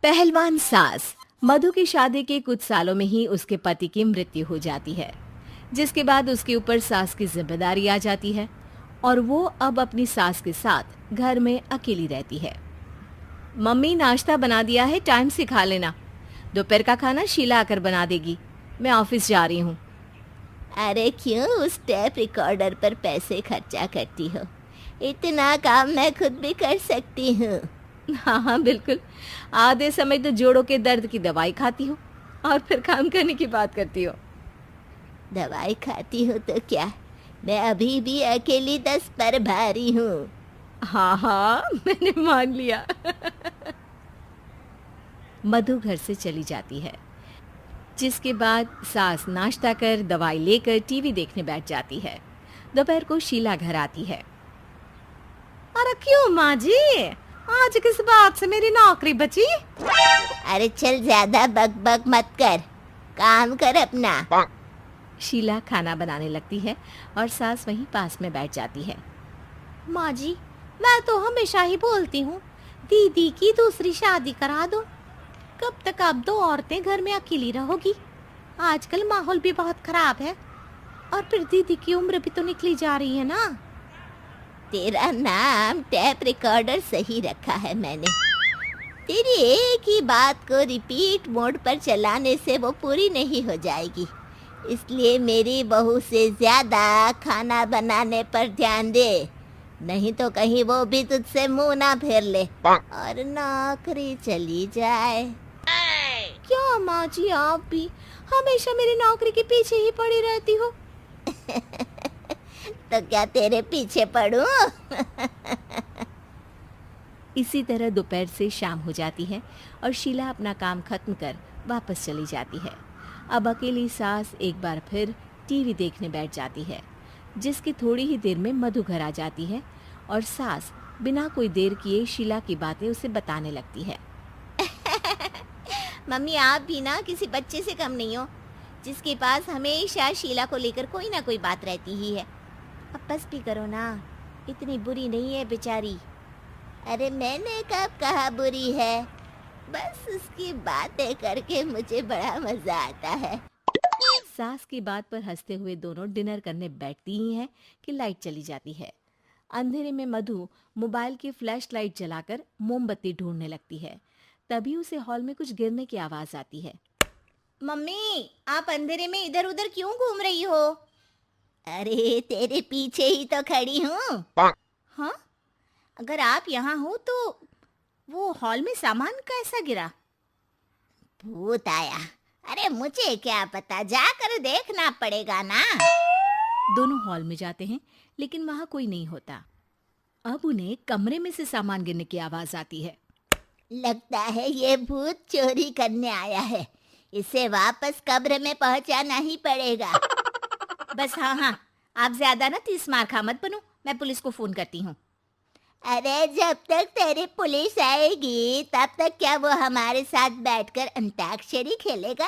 पहलवान सास। मधु की शादी के कुछ सालों में ही उसके पति की मृत्यु हो जाती है, जिसके बाद उसके ऊपर सास की जिम्मेदारी आ जाती है और वो अब अपनी सास के साथ घर में अकेली रहती है। मम्मी, नाश्ता बना दिया है, टाइम से खा लेना। दोपहर का खाना शीला आकर बना देगी। मैं ऑफिस जा रही हूँ। अरे क्यों उस टेप रिकॉर्डर पर पैसे खर्चा करती हो? इतना काम मैं खुद भी कर सकती हूँ। हाँ हाँ बिल्कुल। आधे समय तो जोड़ों के दर्द की दवाई खाती हो और फिर काम करने की बात करती हो। दवाई खाती हो तो क्या, मैं अभी भी अकेली 10 पर भारी हूँ। हाँ हाँ मैंने मान लिया। मधु घर से चली जाती है, जिसके बाद सास नाश्ता कर दवाई लेकर टीवी देखने बैठ जाती है। दोपहर को शीला घर आती है। अरे क्यों माँ जी, आज किस बात से मेरी नौकरी बची? अरे चल, ज्यादा बक मत कर, काम कर अपना। शीला खाना बनाने लगती है और सास वहीं पास में बैठ जाती है। माँ जी, मैं तो हमेशा ही बोलती हूँ दीदी की दूसरी शादी करा दो। कब तक आप दो औरतें घर में अकेली रहोगी? आजकल माहौल भी बहुत खराब है और फिर दीदी की उम्र भी तो निकली जा रही है ना। तेरा नाम टेप रिकॉर्डर सही रखा है मैंने। तेरी एक ही बात को रिपीट मोड पर चलाने से वो पूरी नहीं हो जाएगी, इसलिए मेरी बहू से ज्यादा खाना बनाने पर ध्यान दे, नहीं तो कहीं वो भी तुझसे मुंह ना फेर ले और नौकरी चली जाए। क्या माँ जी, आप भी हमेशा मेरी नौकरी के पीछे ही पड़ी रहती हो। तो क्या तेरे पीछे पड़ूं? इसी तरह दोपहर से शाम हो जाती है और शीला अपना काम खत्म कर वापस चली जाती है। अब अकेली सास एक बार फिर टीवी देखने बैठ जाती है, जिसकी थोड़ी ही देर में मधु घर आ जाती है और सास बिना कोई देर किए शीला की बातें उसे बताने लगती है। मम्मी, आप भी ना किसी बच्चे से कम नहीं हो, जिसके पास हमेशा शीला को लेकर कोई ना कोई बात रहती ही है। अब बस भी करो ना, इतनी बुरी नहीं है बेचारी। अरे मैंने कब कहा बुरी है, बस उसकी बातें करके मुझे बड़ा मजा आता है। सास की बात पर हंसते हुए दोनों डिनर करने बैठती ही हैं कि लाइट चली जाती है। अंधेरे में मधु मोबाइल की फ्लैश लाइट जलाकर मोमबत्ती ढूंढने लगती है। तभी उसे हॉल में कुछ गिरने की आवाज आती है। मम्मी, आप अंधेरे में इधर उधर क्यों घूम रही हो? अरे तेरे पीछे ही तो खड़ी हूँ। हाँ, अगर आप यहाँ हो तो वो हॉल में सामान कैसा गिरा? भूत आया। अरे मुझे क्या पता, जाकर देखना पड़ेगा ना। दोनों हॉल में जाते हैं, लेकिन वहाँ कोई नहीं होता। अब उन्हें कमरे में से सामान गिरने की आवाज आती है। लगता है ये भूत चोरी करने आया है, इसे वापस कब्र में पहुंचाना ही पड़ेगा। बस हाँ, आप ज्यादा ना तीस मार खा मत बनो, मैं पुलिस को फोन करती हूँ। अरे जब तक तेरी पुलिस आएगी तब तक क्या वो हमारे साथ बैठकर अंताक्षरी खेलेगा?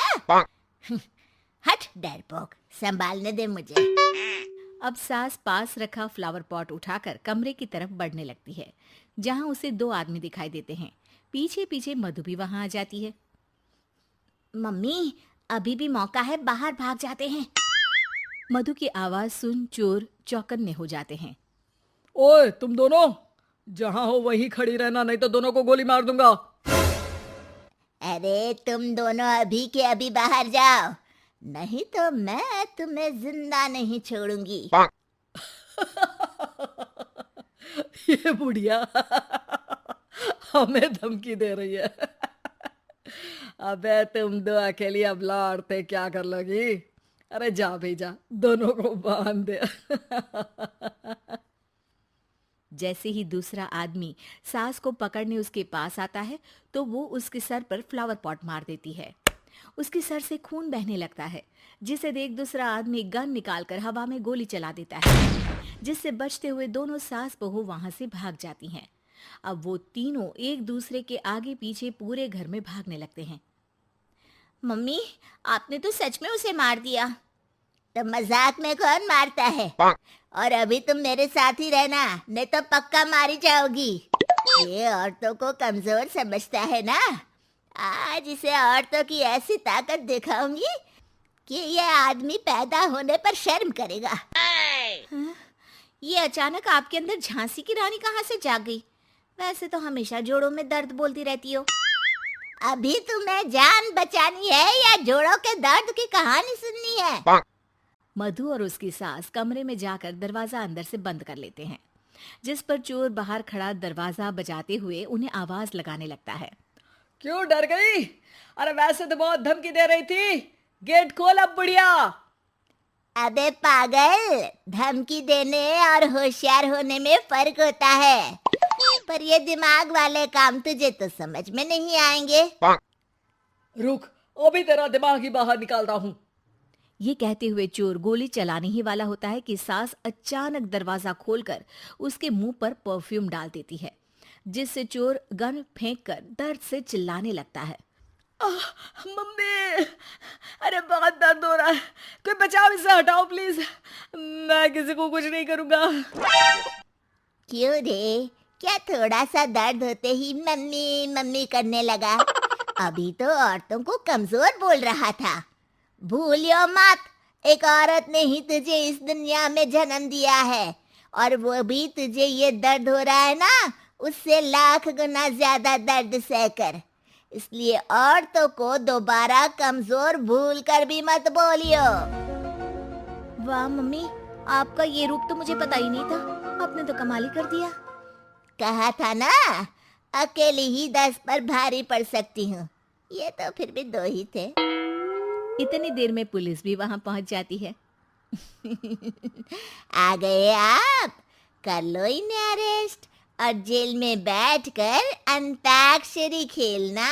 हट डरपोक, संभालने दे मुझे। अब सास पास रखा फ्लावर पॉट उठाकर कमरे की तरफ बढ़ने लगती है, जहाँ उसे दो आदमी दिखाई देते हैं। पीछे पीछे मधु भी वहां आ जाती है। मम्मी, अभी भी मौका है, बाहर भाग जाते हैं। मधु की आवाज सुन चोर चौकन्ने हो जाते हैं। ओए तुम दोनों, जहां हो वहीं खड़ी रहना, नहीं तो दोनों को गोली मार दूंगा। अरे तुम दोनों अभी के अभी बाहर जाओ, नहीं तो मैं तुम्हें जिंदा नहीं छोड़ूंगी। ये बुढ़िया हमें धमकी दे रही है। अबे तुम दो अकेली अब लड़ते क्या कर लोगी? अरे जा भेजा, दोनों को बांध दे। जैसे ही दूसरा आदमी सास को पकड़ने उसके पास आता है, तो वो उसके सर पर फ्लावर पॉट मार देती है। उसके सर से खून बहने लगता है, जिसे देख दूसरा आदमी गन निकालकर हवा में गोली चला देता है, जिससे बचते हुए दोनों सास बहू वहां से भाग जाती हैं। अब वो तीनों एक दूसरे के आगे पीछे पूरे घर में भागने लगते हैं। मम्मी, आपने तो सच में उसे मार दिया। तो मजाक में कौन मारता है? और अभी तुम मेरे साथ ही रहना, नहीं तो पक्का मारी जाओगी। ये औरतों को कमजोर समझता है ना। आज इसे औरतों की ऐसी ताकत दिखाऊंगी कि ये आदमी पैदा होने पर शर्म करेगा। ये अचानक आपके अंदर झांसी की रानी कहाँ से जाग गई? वैसे तो हमेशा जोड़ों में दर्द बोलती रहती हो। अभी तुम्हें जान बचानी है या जोड़ों के दर्द की कहानी सुननी है? मधु और उसकी सास कमरे में जाकर दरवाजा अंदर से बंद कर लेते हैं, जिस पर चोर बाहर खड़ा दरवाजा बजाते हुए उन्हें आवाज लगाने लगता है। क्यों डर गई? अरे वैसे तो बहुत धमकी दे रही थी, गेट खोल अब बुढ़िया। अबे पागल, धमकी देने और होशियार होने में फर्क होता है, पर ये दिमाग वाले काम तुझे तो समझ में नहीं आएंगे। रुक, अभी तेरा दिमाग ही बाहर निकालता हूँ। ये कहते हुए चोर गोली चलाने ही वाला होता है कि सास अचानक दरवाजा खोलकर उसके मुंह पर परफ्यूम डाल देती है, जिससे चोर गन फेंककर दर्द से चिल्लाने लगता है। मम्मी, अरे बहुत दर्द हो रहा है, कोई बचाओ, इसे हटाओ प्लीज, मैं किसी को कुछ नहीं करूंगा। क्यों रे, क्या थोड़ा सा दर्द होते ही मम्मी मम्मी करने लगा? अभी तो औरतों को कमजोर बोल रहा था। भूलियो मत, एक औरत ने ही तुझे इस दुनिया में जन्म दिया है, और वो भी तुझे ये दर्द हो रहा है ना, उससे लाख गुना ज्यादा दर्द सहकर। इसलिए औरतों को दोबारा कमजोर भूल कर भी मत बोलियो। वाह मम्मी, आपका ये रूप तो मुझे पता ही नहीं था, आपने तो कमाल ही कर दिया। कहा था ना, अकेली ही 10 पर भारी पड़ सकती हूँ, ये तो फिर भी 2 ही थे। इतनी देर में पुलिस भी वहां पहुंच जाती है। आ गए आप, कर लो इन्हें अरेस्ट और जेल में बैठकर अंताक्षरी खेलना।